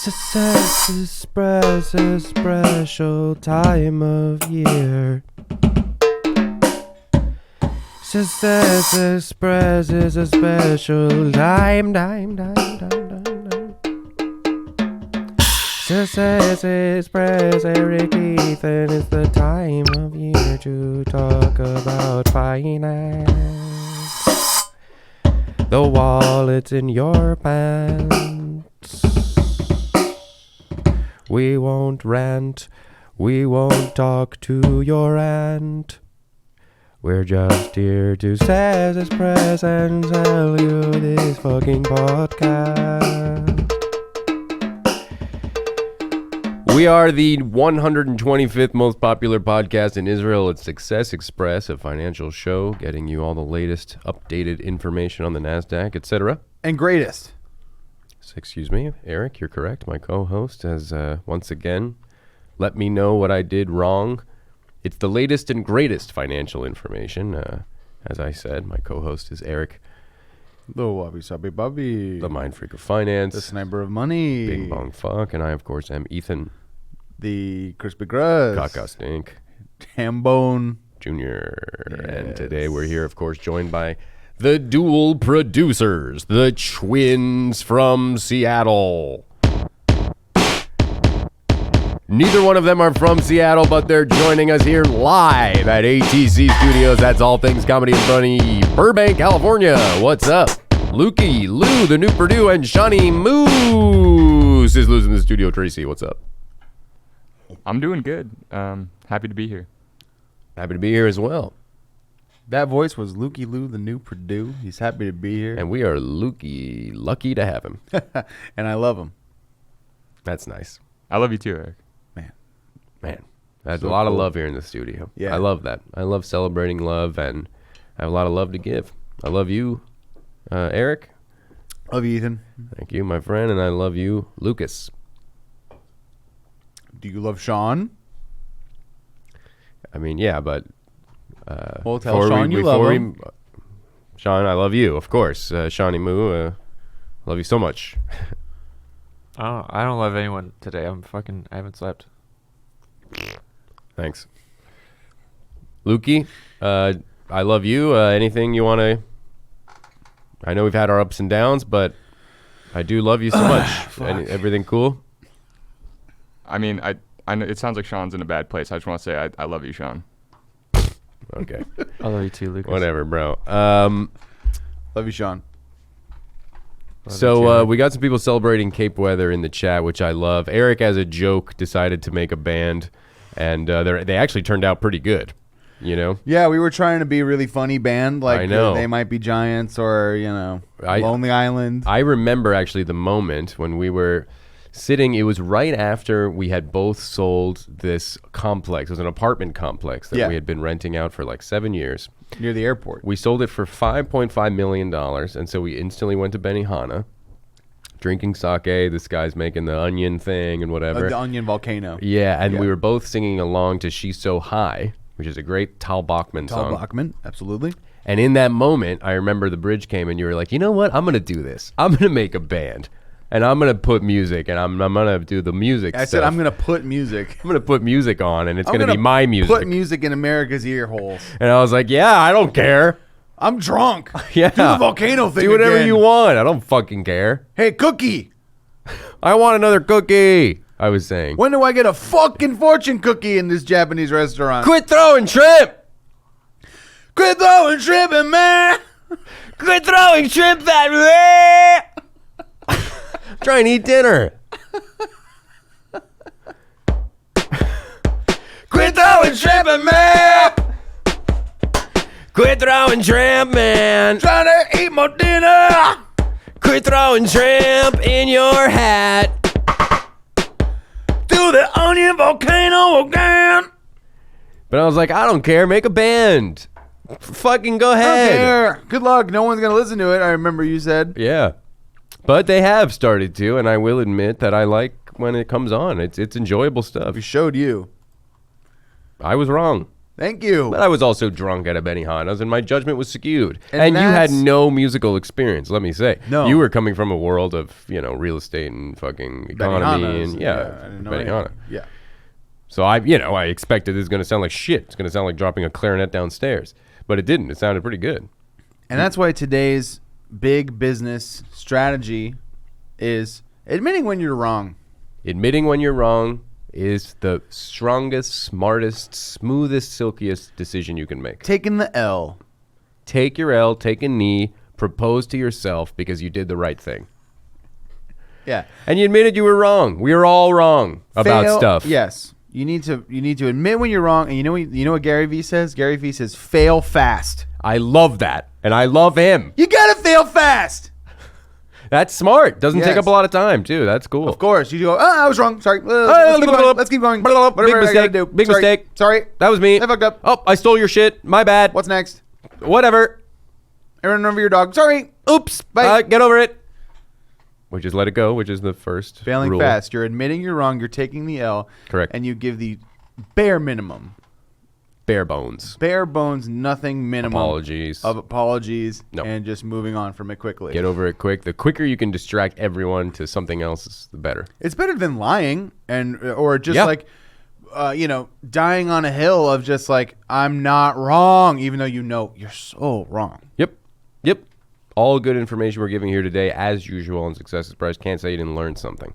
Success Express a special time of year. Success Express is a special time. Success Express, Eric Ethan, it's the time of year to talk about finance. The wallet's in your pants. We won't rant, we won't talk to your aunt. We're just here to Success Express and tell you this fucking podcast. We are the 125th most popular podcast in Israel. It's Success Express, a financial show getting you all the latest updated information on the NASDAQ, etc. And greatest. Excuse me, Eric, you're correct. My co-host has once again let me know what I did wrong. It's the latest and greatest financial information. As I said, my co-host is Eric, The wabi-sabi bubby. the mind freak of finance, The sniper of money. Bing Bong Fuck, and I, of course, am Ethan, The crispy crust. Kaka Stink Hambone. Jr. Yes. And today we're here, of course, joined by the dual producers, the twins from Seattle. Neither one of them are from Seattle, but they're joining us here live at ATC Studios. That's All Things Comedy and Funny, Burbank, California. What's up? Lukey, Lou, the new Purdue, and Shawnee Moose is losing the studio. Tracy, what's up? I'm doing good. Happy to be here. Happy to be here as well. That voice was Lukey Lou, the new Purdue. He's happy to be here. And we are lucky to have him. And I love him. That's nice. I love you too, Eric. Man, that's So a lot of cool. love here in the studio. Yeah. I love that. I love celebrating love, and I have a lot of love to give. I love you, Eric. Love you, Ethan. Thank you, my friend, and I love you, Lucas. Do you love Sean? I mean, yeah, but Well, tell Sean you love him. Sean, I love you, of course. Shawnee Moo, love you so much. I don't love anyone today. I haven't slept. Thanks. Lukey, I love you. Anything you want to... I know we've had our ups and downs, but I do love you so much. Everything cool? I mean, I know it sounds like Sean's in a bad place. I just want to say I love you, Sean. Okay. I love you too, Lucas. Whatever, bro. Love you, Sean. So we got some people celebrating Cape weather in the chat, which I love. Eric, as a joke, decided to make a band, and they actually turned out pretty good, you know? Yeah, we were trying to be a really funny band. Like, I know. They Might Be Giants or, Lonely Island. I remember actually the moment when we were sitting. It was right after we had both sold this complex. It was an apartment complex that we had been renting out for like 7 years. Near the airport. We sold it for $5.5 million, and so we instantly went to Benihana, drinking sake. This guy's making the onion thing and whatever. The Onion Volcano. Yeah, and we were both singing along to She's So High, which is a great Tal Bachman song. Tal Bachman, absolutely. And in that moment, I remember the bridge came and you were like, you know what? I'm going to do this. I'm going to make a band. And I'm going to put music, and I'm going to do the music I stuff. said I'm going to put music. I'm going to put music on, and it's I'm going to be my music. Put music in America's ear holes. And I was like, yeah, I don't care. I'm drunk. Yeah. Do the volcano thing Do whatever again. you want. I don't fucking care. Hey, Cookie. I want another cookie, I was saying. When do I get a fucking fortune cookie in this Japanese restaurant? Quit throwing shrimp! Quit throwing shrimp at me. Quit throwing shrimp at me! Try and eat dinner. Quit throwing shrimp at me! Quit throwing shrimp, man! Trying to eat my dinner. Quit throwing shrimp in your hat! Do the Onion Volcano again. But I was like, I don't care. Make a band. Fucking go I don't ahead. care. Good luck. No one's going to listen to it. I remember you said. Yeah. But they have started to, and I will admit that I like when it comes on. It's enjoyable stuff. We showed you. I was wrong. Thank you. But I was also drunk at a Benihana's, and my judgment was skewed. And And you had that's- no musical experience, let me say. No. You were coming from a world of, real estate and fucking economy Benihana's, and, I didn't know Benihana. anything. Yeah. So I expected this is going to sound like shit. It's going to sound like dropping a clarinet downstairs. But it didn't. It sounded pretty good. And that's why today's big business strategy is admitting when you're wrong. Admitting when you're wrong is the strongest, smartest, smoothest, silkiest decision you can make. Taking the L. Take your L, take a knee, propose to yourself because you did the right thing. Yeah. And you admitted you were wrong. We were all wrong about Fail- stuff. Yes. You need to admit when you're wrong, and you know what Gary Vee says? Gary Vee says fail fast. I love that. And I love him. You gotta fail fast. That's smart. Doesn't take Yes. up a lot of time, too. That's cool. Of course. You go, I was wrong. Sorry. Let's keep going. Whatever Big I mistake. gotta do. Big Sorry. mistake. Sorry. That was me. I fucked up. Oh, I stole your shit. My bad. What's next? Whatever. Everyone remember your dog. Sorry. Oops. Bye. Get over it. Which is let it go, which is the first Failing rule. fast. You're admitting you're wrong. You're taking the L. Correct. And you give the bare minimum. Bare bones. Bare bones, nothing minimum. Apologies. Of apologies. No. And just moving on from it quickly. Get over it quick. The quicker you can distract everyone to something else, the better. It's better than lying or just Yeah. dying on a hill of just like, I'm not wrong, even though you know you're so wrong. Yep. All good information we're giving here today, as usual on Success Express. Can't say you didn't learn something.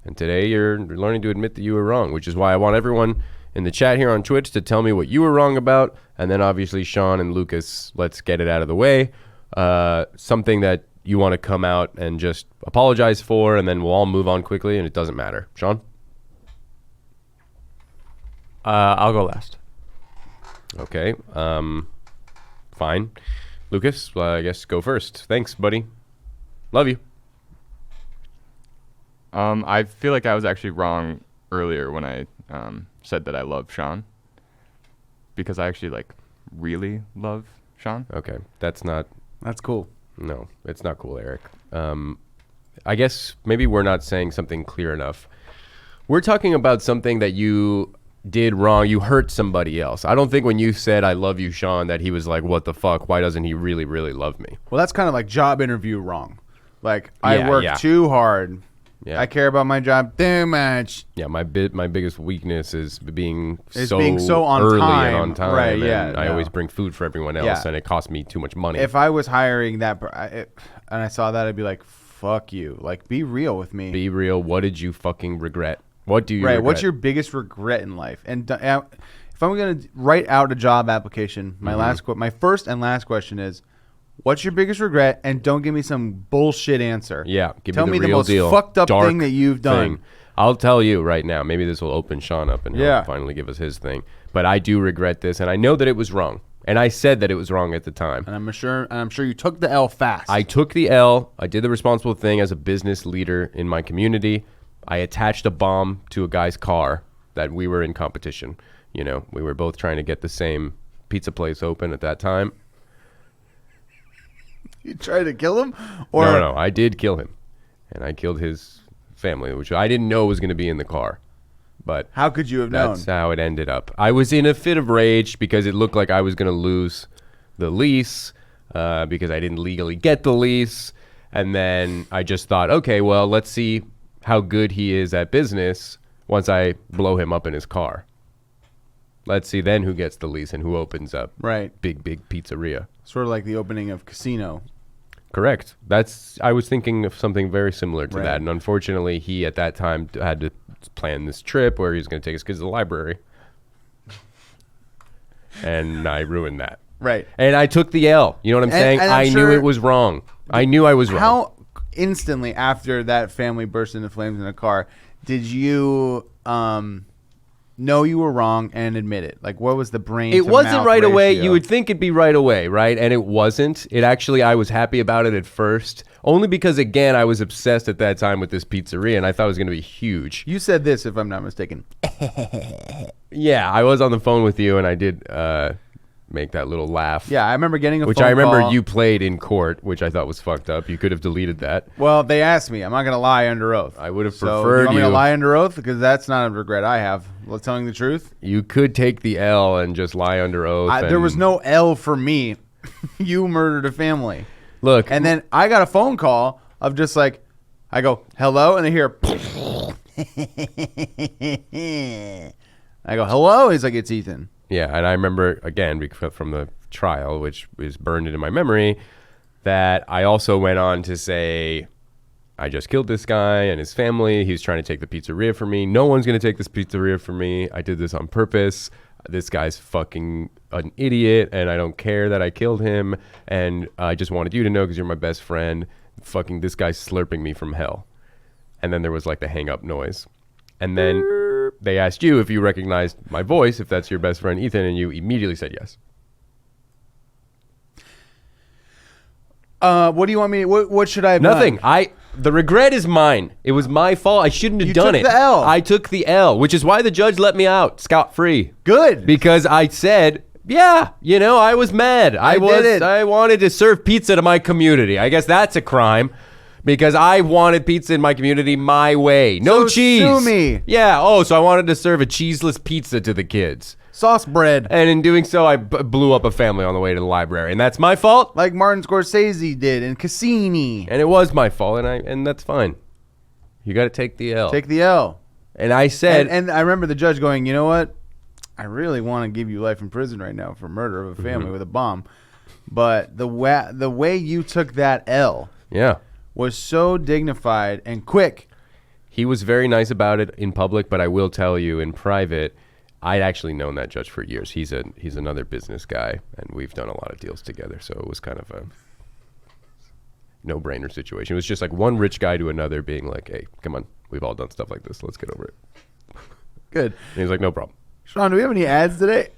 And today you're learning to admit that you were wrong, which is why I want everyone in the chat here on Twitch to tell me what you were wrong about. And then obviously Sean and Lucas, let's get it out of the way. Something that you want to come out and just apologize for, and then we'll all move on quickly, and it doesn't matter. Sean? I'll go last. Okay. Fine. Lucas, I guess go first. Thanks, buddy. Love you. I feel like I was actually wrong earlier when I said that I love Sean, because I actually really love Sean. Okay. That's cool. No, it's not cool, Eric. I guess maybe we're not saying something clear enough. We're talking about something that you did wrong. You hurt somebody else. I don't think when you said I love you, Sean, that he was like, what the fuck? Why doesn't he really, really love me? Well, that's kind of like job interview wrong. I Yeah, work yeah. too hard. Yeah. I care about my job too much. Yeah, my biggest weakness is being so on early time. and on time. Right, and yeah, I no. always bring food for everyone else, Yeah. and it costs me too much money. If I was hiring and I saw that, I'd be like, fuck you. Be real with me. Be real. What did you fucking regret? What do you Right. regret? What's your biggest regret in life? And if I'm going to write out a job application, my first and last question is, what's your biggest regret? And don't give me some bullshit answer. Yeah, Tell me me the real most deal. fucked up Dark thing that you've done. thing. I'll tell you right now. Maybe this will open Sean up and he'll Yeah. finally give us his thing. But I do regret this, and I know that it was wrong. And I said that it was wrong at the time. And I'm sure you took the L fast. I took the L. I did the responsible thing as a business leader in my community. I attached a bomb to a guy's car that we were in competition. We were both trying to get the same pizza place open at that time. You tried to kill him? Or No, I did kill him. And I killed his family, which I didn't know was going to be in the car. But how could you have known? that's how it ended up. I was in a fit of rage because it looked like I was going to lose the lease because I didn't legally get the lease. And then I just thought, okay, well, let's see how good he is at business once I blow him up in his car. Let's see then who gets the lease and who opens up Right. big pizzeria. Sort of like the opening of Casino. Correct. I was thinking of something very similar to Right. that. And unfortunately, he at that time had to plan this trip where he was going to take his kids to the library. And I ruined that. Right. And I took the L. You know what I'm saying? and I'm I sure- knew it was wrong. I knew I was wrong. How instantly after that family burst into flames in a car did you know you were wrong and admit it? What was the brain? It to wasn't mouth right away. ratio? You would think it'd be right away, right? And it wasn't. I was happy about it at first, only because, again, I was obsessed at that time with this pizzeria, and I thought it was going to be huge. You said this, if I'm not mistaken. Yeah, I was on the phone with you, and I did make that little laugh. Yeah, I remember getting a Which phone I remember call. you played in court, which I thought was fucked up. You could have deleted that. Well, they asked me. I'm not going to lie under oath. I would have So, do you preferred want me you. to lie under oath? Because that's not a regret I have. Well, telling the truth. You could take the L and just lie under oath. There was no L for me. You murdered a family. Look. And then I got a phone call of just like, I go, hello? And I hear, I go, hello? He's like, it's Ethan. Yeah, and I remember, again, from the trial, which is burned into my memory, that I also went on to say, I just killed this guy and his family. He's trying to take the pizzeria from me. No one's going to take this pizzeria from me. I did this on purpose. This guy's fucking an idiot, and I don't care that I killed him. And I just wanted you to know because you're my best friend. Fucking this guy's slurping me from hell. And then there was like the hang up noise. And then they asked you if you recognized my voice, if that's your best friend Ethan, and you immediately said yes. What do you want me? What should I have Nothing. done? The regret is mine. It was my fault. I shouldn't have You done took it. the L. I took the L, which is why the judge let me out scot-free. Good. Because I said, yeah, I was mad. I did it. I wanted to serve pizza to my community. I guess that's a crime. Because I wanted pizza in my community my way. No So cheese. sue me. Yeah. So I wanted to serve a cheeseless pizza to the kids. Sauce bread. And in doing so, I blew up a family on the way to the library. And that's my fault. Like Martin Scorsese did in Cassini. And it was my fault. And that's fine. You got to take the L. Take the L. And I said... And I remember the judge going, you know what? I really want to give you life in prison right now for murder of a family with a bomb. But the way you took that L yeah. was so dignified and quick. He was very nice about it in public, but I will tell you in private, I'd actually known that judge for years. He's another business guy, and we've done a lot of deals together, so it was kind of a no-brainer situation. It was just like one rich guy to another being like, hey, come on, we've all done stuff like this. Let's get over it. Good. And he was like, no problem. Sean, do we have any ads today?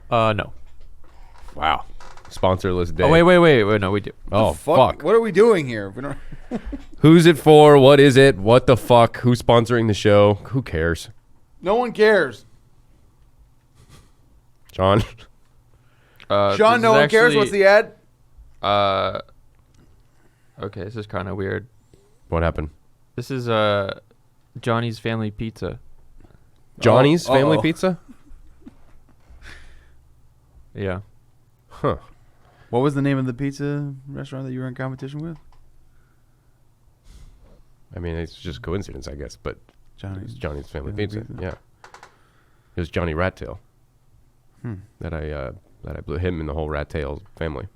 No. Wow. Sponsorless day. Oh, wait. No, we do. Oh, fuck. What are we doing here? We don't... Who's it for? What is it? What the fuck? Who's sponsoring the show? Who cares? No one cares. John? Sean, no one cares. What's the ad? Okay, this is kind of weird. What happened? This is Johnny's Family Pizza. Johnny's Family Pizza? Yeah. Huh. What was the name of the pizza restaurant that you were in competition with? I mean, it's just coincidence, I guess, but Johnny's Family Family Pizza. Pizza. Yeah. It was Johnny Ratdale. That I blew him and the whole Ratdale family.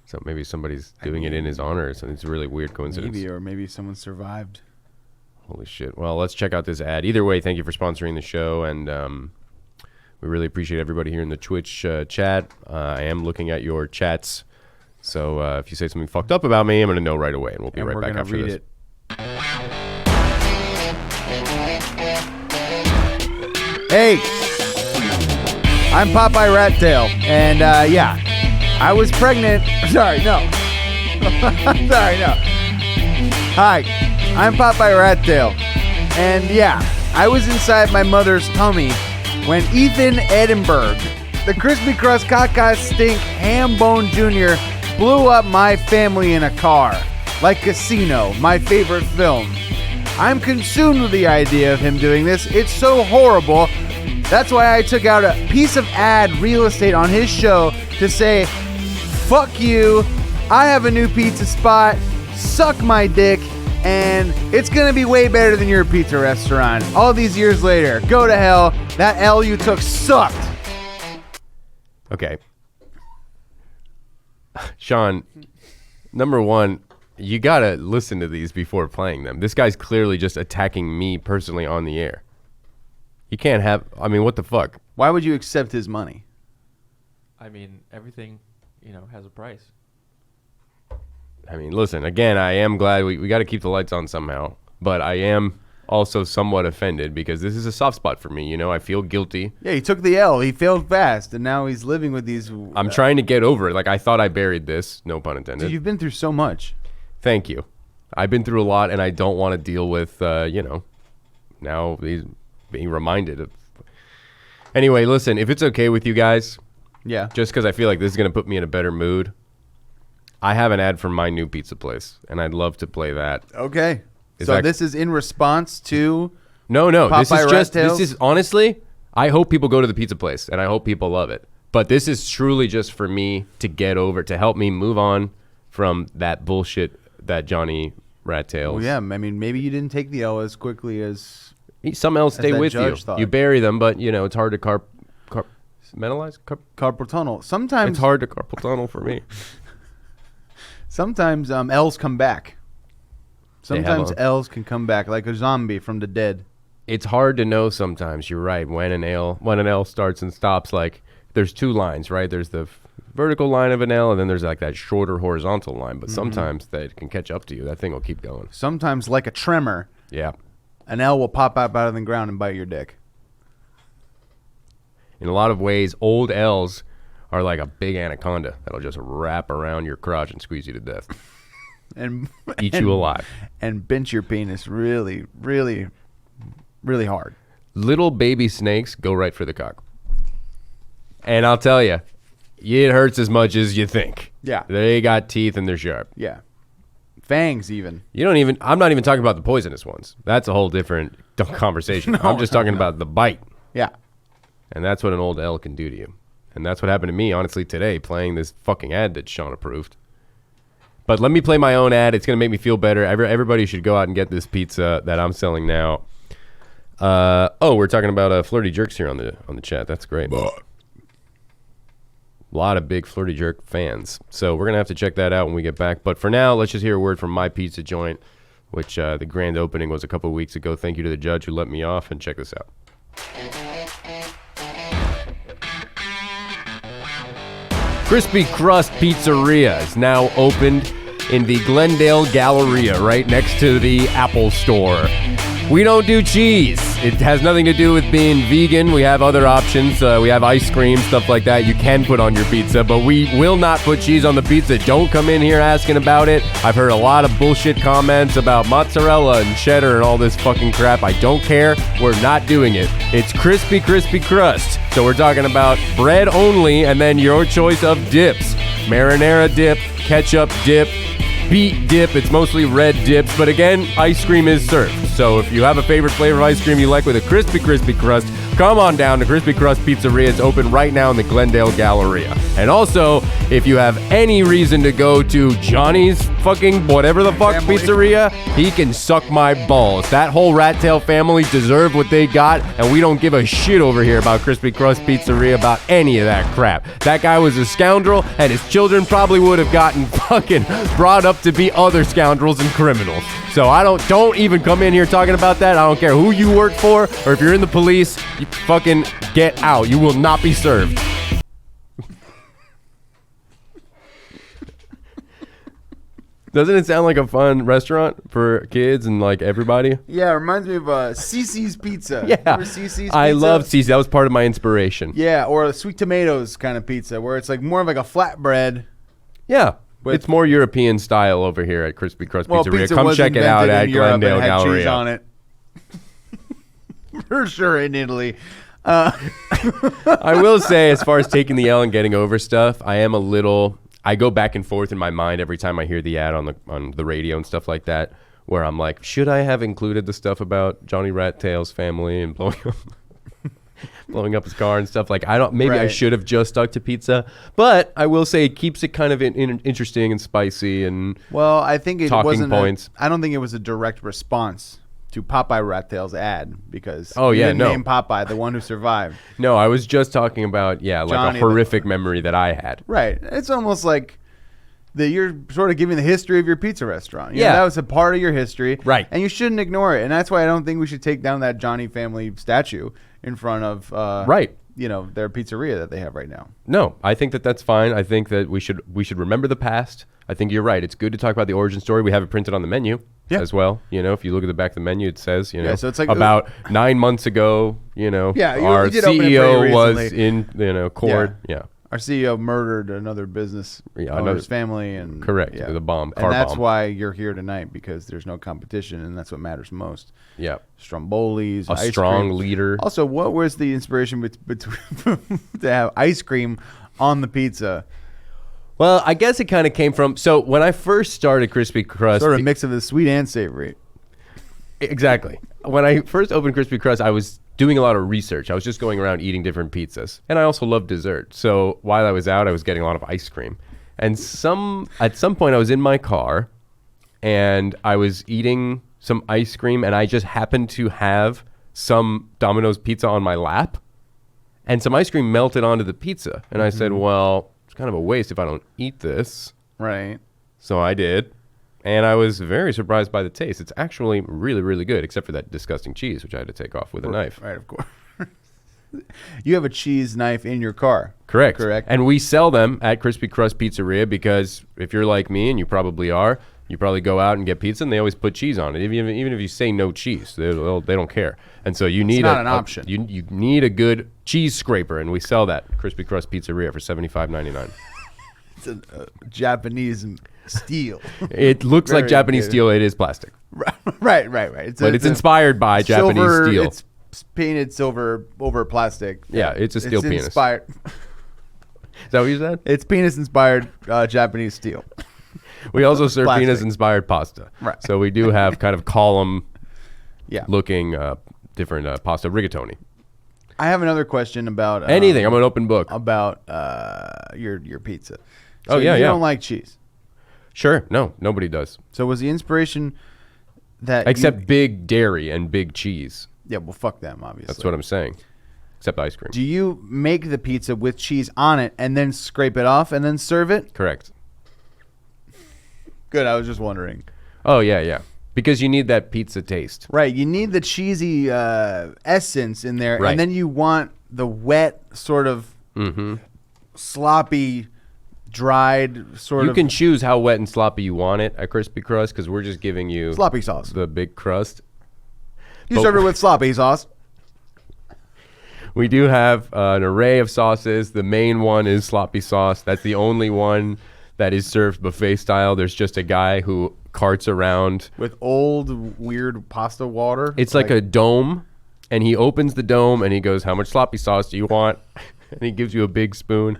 So maybe somebody's doing it in his honor. So it's a really weird coincidence. Maybe someone survived. Holy shit. Well, let's check out this ad. Either way, thank you for sponsoring the show, and we really appreciate everybody here in the Twitch chat. I am looking at your chats, so if you say something fucked up about me, I'm going to know right away, and we'll be right back after read this. it. Hey, I'm Popeye Ratdale, and yeah, I was pregnant. Sorry, no. Sorry, no. Hi, I'm Popeye Ratdale, and yeah, I was inside my mother's tummy when Ethan Edinburgh, the Crispy Crust Caca Stink Hambone Jr., blew up my family in a car, like Casino, my favorite film. I'm consumed with the idea of him doing this. It's so horrible. That's why I took out a piece of ad real estate on his show to say, fuck you, I have a new pizza spot, suck my dick, and it's gonna be way better than your pizza restaurant. All these years later, go to hell. That L you took sucked. Okay. Sean, number one, you got to listen to these before playing them. This guy's clearly just attacking me personally on the air. You can't have, I mean, what the fuck? Why would you accept his money? I mean, everything, has a price. I mean, listen, again, I am glad we got to keep the lights on somehow, but I am also somewhat offended because this is a soft spot for me. I feel guilty. Yeah, he took the L. He failed fast, and now he's living with these. I'm trying to get over it. Like, I thought I buried this, no pun intended. Dude, you've been through so much. Thank you. I've been through a lot, and I don't want to deal with, now these being reminded of. Anyway, listen, if it's okay with you guys, Yeah. just because I feel like this is going to put me in a better mood, I have an ad for my new pizza place, and I'd love to play that. Okay. Is So that- this is in response to No, this is Popeye just, Ratdale's? this is, honestly, I hope people go to the pizza place, and I hope people love it. But this is truly just for me to get over, to help me move on from that bullshit that Johnny Ratdale. Well, yeah. I mean, maybe you didn't take the L as quickly as Some else stay that with you. judge thought. You bury them, but, it's hard to mentalize? carpal tunnel. Sometimes It's hard to carpal tunnel for me. Sometimes L's come back. They have Sometimes a- L's can come back like a zombie from the dead. It's hard to know sometimes. You're right. When an L starts and stops, like there's two lines, right? There's the vertical line of an L, and then there's like that shorter horizontal line. But sometimes that can catch up to you. That thing will keep going. Sometimes, like a tremor, Yeah. an L will pop up out of the ground and bite your dick. In a lot of ways, old L's are like a big anaconda that'll just wrap around your crotch and squeeze you to death, And eat you alive. and pinch your penis really, really, really hard. Little baby snakes go right for the cock. And I'll tell you, it hurts as much as you think. Yeah. They got teeth and they're sharp. Yeah. Fangs even. I'm not even talking about the poisonous ones. That's a whole different conversation. I'm just talking about the bite. Yeah. And that's what an old L can do to you. And that's what happened to me, honestly, today, playing this fucking ad that Sean approved. But let me play my own ad. It's going to make me feel better. Everybody should go out and get this pizza that I'm selling now. We're talking about Flirty Jerks here on the chat. That's great. A lot of big Flirty Jerk fans. So we're going to have to check that out when we get back. But for now, let's just hear a word from my pizza joint, which the grand opening was a couple of weeks ago. Thank you to the judge who let me off. And check this out. Crispy Crust Pizzeria is now opened in the Glendale Galleria right next to the Apple Store. We don't do cheese. It has nothing to do with being vegan. We have other options. We have ice cream, stuff like that you can put on your pizza, but we will not put cheese on the pizza. Don't come in here asking about it. I've heard a lot of bullshit comments about mozzarella and cheddar and all this fucking crap. I don't care. We're not doing it. It's crispy crust. So we're talking about bread only and then your choice of dips. Marinara dip, ketchup dip, beet dip. It's mostly red dips, but again, ice cream is served. So if you have a favorite flavor of ice cream you like with a crispy crust, come on down to Crispy Crust Pizzeria. It's open right now in the Glendale Galleria. And also, if you have any reason to go to Johnny's fucking whatever the fuck Family. pizzeria, he can suck my balls. That whole Ratdale family deserve what they got, and we don't give a shit over here about Crispy Crust Pizzeria, about any of that crap. That guy was a scoundrel, and his children probably would have gotten fucking brought up to be other scoundrels and criminals. So don't even come in here talking about that. I don't care who you work for, or if you're in the police, you fucking get out. You will not be served. Doesn't it sound like a fun restaurant for kids and like everybody? Yeah, it reminds me of Cece's Pizza. Yeah. Remember Cece's Pizza? I love Cece. That was part of my inspiration. Yeah, or a sweet tomatoes kind of pizza where it's like more of like a flatbread. Yeah. But- It's more European style over here at Crispy Crust Well, Pizzeria. pizza Come was check it out invented at in Europe and Glendale had cheese Galleria. on it. For sure in Italy. I will say, as far as taking the L and getting over stuff, I go back and forth in my mind every time I hear the ad on the radio and stuff like that, where I'm like, should I have included the stuff about Johnny Ratdale's family and blowing up his car and stuff? Like, maybe I Right. should have just stuck to pizza, but I will say it keeps it kind of interesting and spicy and Well, I think it Talking wasn't. points. I don't think it was a direct response to Popeye Ratdale's ad because Oh, you yeah, didn't no. name Popeye, the one who survived. no, I was just talking about, like Johnny a horrific memory that I had. Right. It's almost like that you're sort of giving the history of your pizza restaurant. You know, Yeah. that was a part of your history. Right. And you shouldn't ignore it. And that's why I don't think we should take down that Johnny family statue in front of Right. their pizzeria that they have right now. No, I think that's fine. I think that we should remember the past. I think you're right. It's good to talk about the origin story. We have it printed on the menu as well. If you look at the back of the menu, it says, Yeah, so it's like- about 9 months ago, Yeah, our you did open it pretty CEO was recently. in, court. Yeah. Our CEO murdered another business owner's family, and correct, the bomb, car and that's bomb. why you're here tonight, because there's no competition, and that's what matters most. Yeah, Strombolis, a ice strong cream. leader. Also, what was the inspiration between to have ice cream on the pizza? Well, I guess it kind of came from. So when I first started Crispy Crust, Sort of a mix of the sweet and savory. exactly. When I first opened Crispy Crust, I was doing a lot of research. I was just going around eating different pizzas, and I also love dessert. So while I was out, I was getting a lot of ice cream. And at some point, I was in my car, and I was eating some ice cream, and I just happened to have some Domino's pizza on my lap, and some ice cream melted onto the pizza. And I said, well, it's kind of a waste if I don't eat this. Right. So I did. And I was very surprised by the taste. It's actually really, really good, except for that disgusting cheese, which I had to take off with a knife. Right, of course. You have a cheese knife in your car. Correct. And And we sell them at Crispy Crust Pizzeria because if you're like me, and you probably are, you probably go out and get pizza, and they always put cheese on it. Even if you say no cheese, they don't care. And so you need not an option. You need a good cheese scraper, and we sell that at Crispy Crust Pizzeria for $75.99. It's a Japanese steel. It looks like Very Japanese good. steel. It is plastic, Right. but it's inspired by Japanese silver, steel. It's painted silver over plastic. Yeah, it's a steel penis. Inspired. Is that what you said? It's penis-inspired Japanese steel. We also serve Plastic. penis-inspired pasta. Right. So we do have kind of column Yeah. looking different pasta rigatoni. I have another question about Anything. I'm an open book. about your pizza. So Oh, yeah, you yeah. don't like cheese. Sure. No, nobody does. So was the inspiration that Except big dairy and big cheese. yeah, well, fuck them, obviously. That's what I'm saying. Except ice cream. Do you make the pizza with cheese on it and then scrape it off and then serve it? Correct. Good. I was just wondering. Oh, yeah. Because you need that pizza taste. Right. You need the cheesy essence in there, Right. and then you want the wet, sort of sloppy, dried sort You of can choose how wet and sloppy you want it at Crispy Crust because we're just giving you sloppy sauce. the big crust. You but- serve it with sloppy sauce. We do have an array of sauces. The main one is sloppy sauce. That's the only one that is served buffet style. There's just a guy who carts around. With old, weird pasta water. It's like a dome, and he opens the dome, and he goes, how much sloppy sauce do you want? And he gives you a big spoon.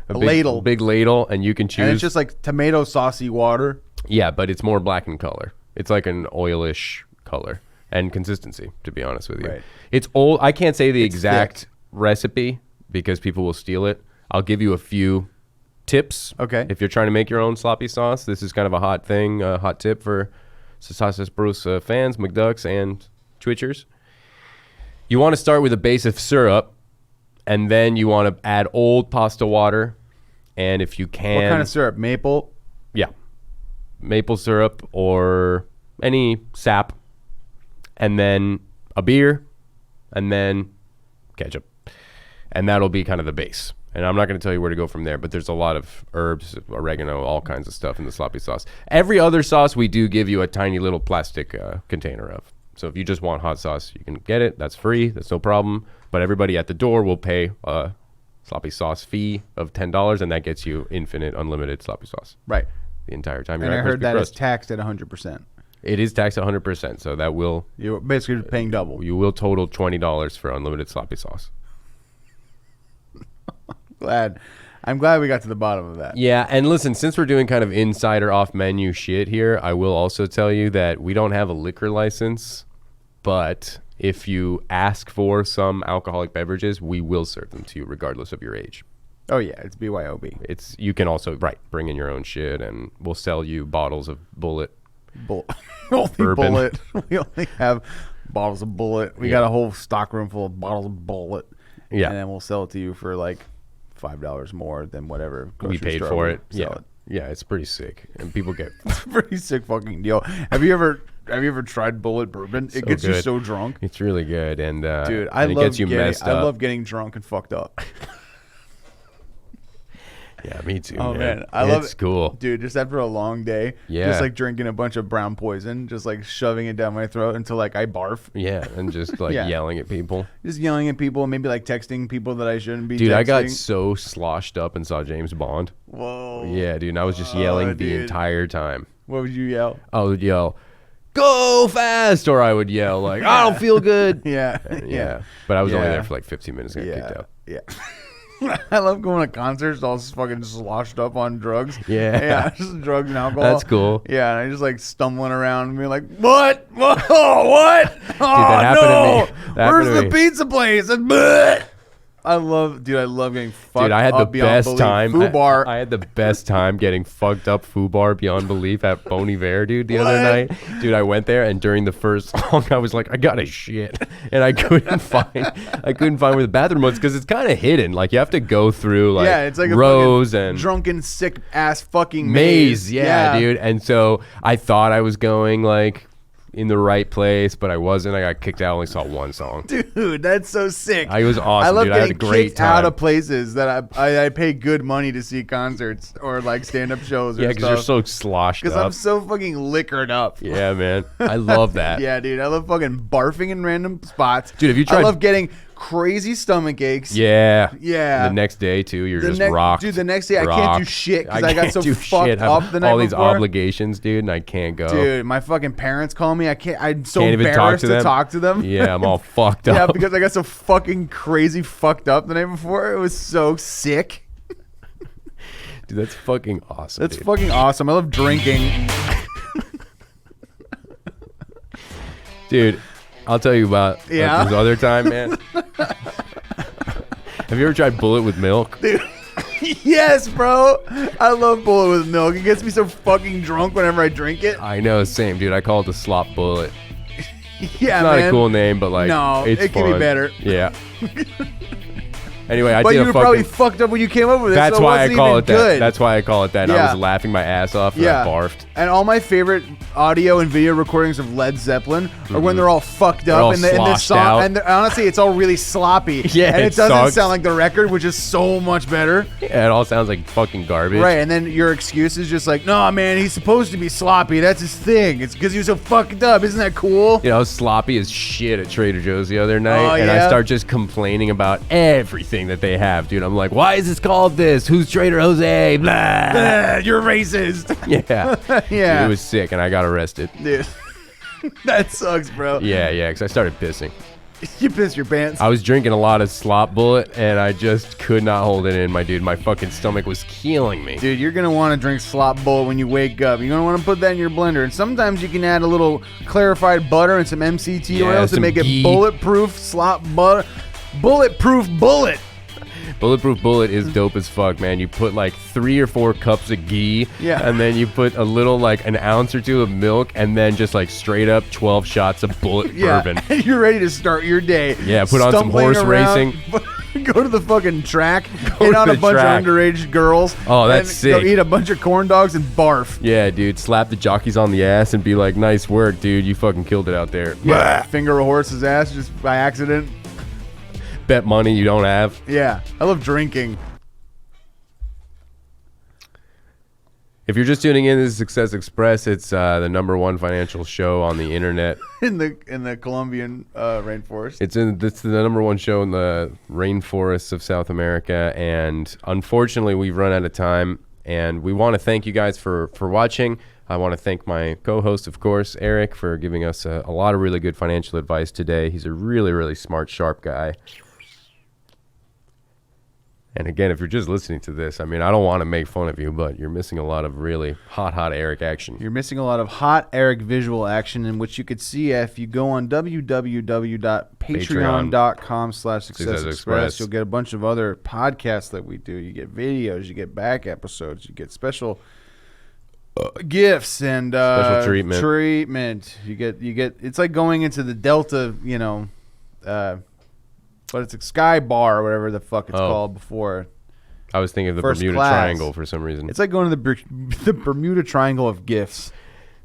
Ladle. Big ladle, and you can choose. And it's just like tomato saucy water. Yeah, but it's more black in color. It's like an oilish color and consistency, to be honest with you. Right. It's old. I can't say the It's exact thick. recipe because people will steal it. I'll give you a few tips. Okay. If you're trying to make your own sloppy sauce, this is kind of a hot thing, a hot tip for Sauces Bruce fans, McDucks, and Twitchers. You want to start with a base of syrup, and then you want to add old pasta water, and if you can... What kind of syrup? Maple? Yeah. Maple syrup or any sap. And then a beer. And then ketchup. And that'll be kind of the base. And I'm not going to tell you where to go from there, but there's a lot of herbs, oregano, all kinds of stuff in the sloppy sauce. Every other sauce we do give you a tiny little plastic container of. So if you just want hot sauce, you can get it. That's free. That's no problem. But everybody at the door will pay a sloppy sauce fee of $10, and that gets you infinite, unlimited sloppy sauce Right. the entire time. And you're I at heard Crispy that is Crust. taxed at 100%. It is taxed 100%, so that will You're basically paying double. you will total $20 for unlimited sloppy sauce. I'm glad we got to the bottom of that. Yeah, and listen, since we're doing kind of insider off-menu shit here, I will also tell you that we don't have a liquor license, but if you ask for some alcoholic beverages, we will serve them to you regardless of your age. Oh yeah, it's BYOB. It's you can also bring in your own shit, and we'll sell you bottles of Bullet. Only Bourbon. Bullet. We only have bottles of Bullet. We got a whole stock room full of bottles of Bullet. Yeah. And then we'll sell it to you for like $5 more than whatever We grocery paid store for would it. sell Yeah, it. yeah, it's pretty sick, and people get It's a pretty sick fucking deal. Have you ever tried Bullet bourbon? It So gets you good. so drunk. it's really good, and Dude, and it gets you messed up. I love getting drunk and fucked up. Yeah, me too. Oh, man. I love it's it. cool. Dude, just after a long day, Yeah. just like drinking a bunch of brown poison, just like shoving it down my throat until like I barf. Yeah, and just like Yeah. yelling at people. Just yelling at people, maybe like texting people that I shouldn't be Dude, texting. I got so sloshed up and saw James Bond. Whoa. Yeah, dude, and I was just yelling the dude. entire time. What would you yell? I would yell, "Go fast!" or I would yell like, "I don't feel good." Yeah. Yeah, but I was only Yeah. there for like 15 minutes and got kicked out. Yeah. I love going to concerts all fucking sloshed up on drugs. Yeah. Yeah, just drugs and alcohol. That's cool. Yeah, and I just like stumbling around and being like, what? Whoa, what? Oh, that happened no. to me. That Where's happened to the me. pizza place? And bleh. I love getting fucked Dude, I had the up beyond best belief. time. Foo bar. I had the best time getting fucked up FUBAR beyond belief at Bon Iver, dude, the other What? night. Dude, I went there and during the first song, I was like, I gotta shit, and I couldn't find where the bathroom was because it's kind of hidden. Like you have to go through like, yeah, it's like rows a fucking and drunken sick ass fucking maze. Yeah, dude. And so I thought I was going like in the right place, but I wasn't. I got kicked out. I only saw one song. Dude, that's so sick. I was awesome, I love dude. I had getting a great kicked out time. of places that I pay good money to see concerts or like stand up shows or Yeah, because stuff. you're so sloshed Because up. I'm so fucking liquored up. Yeah, man. I love that. Yeah, dude. I love fucking barfing in random spots. Dude, have you tried- I love getting crazy stomach aches. Yeah. Yeah. The next day too, you're The just next- rocked. dude, the next day I can't do rocked. shit 'cause I got can't so do fucked shit. I up have the night all these before. obligations, dude, and I can't go. Dude, my fucking parents call me. I'm so Can't even embarrassed talk to them. talk to them. Yeah, I'm all fucked Yeah, up. because I got so fucking crazy fucked up the night before. It was so sick. Dude, that's fucking awesome. That's dude. fucking awesome. I love drinking. Dude, I'll tell you about Yeah? this other time, man. Have you ever tried bullet with milk? Dude. Yes, bro. I love bullet with milk. It gets me so fucking drunk whenever I drink it. I know, same, dude. I call it the slop bullet. Yeah, It's not man. a cool name, but like, No, it's it can be fun. better. Yeah. Anyway, I But did you a were fucking. probably fucked up when you came up with it. That's so why I wasn't call even it that. good. That's why I call it that. I Yeah. was laughing my ass off and Yeah. I barfed. And all my favorite audio and video recordings of Led Zeppelin are when they're all fucked They're all up in the sloshed song. out. And honestly, it's all really sloppy. Yeah, and it it doesn't sucks. sound like the record, which is so much better. Yeah, it all sounds like fucking garbage. Right, and then your excuse is just like, no, man, he's supposed to be sloppy. That's his thing. It's because he was so fucked up. Isn't that cool? You know, I was sloppy as shit at Trader Joe's the other night, Oh, and I yeah? start just complaining about everything that they have, dude. I'm like, why is this called this? Who's Trader Jose? Blah. You're racist. Yeah. Yeah. Dude, it was sick, and I got arrested. Dude, that sucks, bro. Yeah, because I started pissing. You pissed your pants. I was drinking a lot of slop bullet, and I just could not hold it in, my dude. My fucking stomach was killing me. Dude, you're going to want to drink slop bullet when you wake up. You're going to want to put that in your blender. And sometimes you can add a little clarified butter and some MCT Yeah, oil to some make it ghee. bulletproof slop butter. Bulletproof bullet. Bulletproof Bullet is dope as fuck, man. You put like 3 or 4 cups of ghee, Yeah. and then you put a little, like an ounce or 2 of milk, and then just like straight up 12 shots of bullet Yeah, bourbon. and you're ready to start your day. Yeah, put on some Stumbling horse around, racing. Go to the fucking track, Go hit to on a the bunch track. of underage girls. Oh, that's and sick. Go eat a bunch of corn dogs and barf. Yeah, dude, slap the jockeys on the ass and be like, nice work, dude. You fucking killed it out there. Yeah, finger a horse's ass just by accident. Bet money you don't have. Yeah, I love drinking. If you're just tuning in, this is Success Express. It's the #1 financial show on the internet. in the Colombian rainforest. It's the #1 show in the rainforests of South America, and unfortunately, we've run out of time. And we want to thank you guys for watching. I want to thank my co-host, of course, Eric, for giving us a lot of really good financial advice today. He's a really, really smart, sharp guy. And again, if you're just listening to this, I mean, I don't want to make fun of you, but you're missing a lot of really hot Eric action. You're missing a lot of hot Eric visual action, in which you could see if you go on www.patreon.com/successexpress. Express. You'll get a bunch of other podcasts that we do. You get videos, you get back episodes, you get special gifts and Special treatment. You get. It's like going into the Delta, but it's a Sky Bar or whatever the fuck it's called before. I was thinking of the First Bermuda class. Triangle for some reason. It's like going to the Bermuda Triangle of gifts.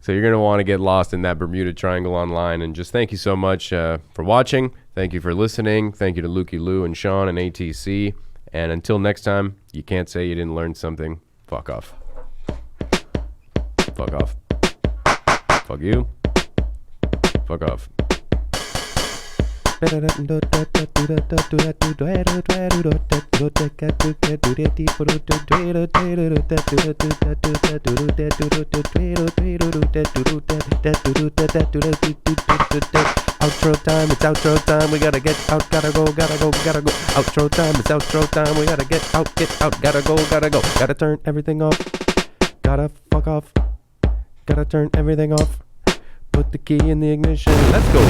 So you're going to want to get lost in that Bermuda Triangle online. And just thank you so much for watching. Thank you for listening. Thank you to Lukey Lou and Sean and ATC. And until next time, you can't say you didn't learn something. Fuck off. Fuck off. Fuck you. Fuck off. Outro time, it's outro time, we gotta get out, gotta go. Outro time, it's outro time, we gotta get out, gotta go. Gotta turn everything off, gotta fuck off, gotta turn everything off. Put the key in the ignition, let's go.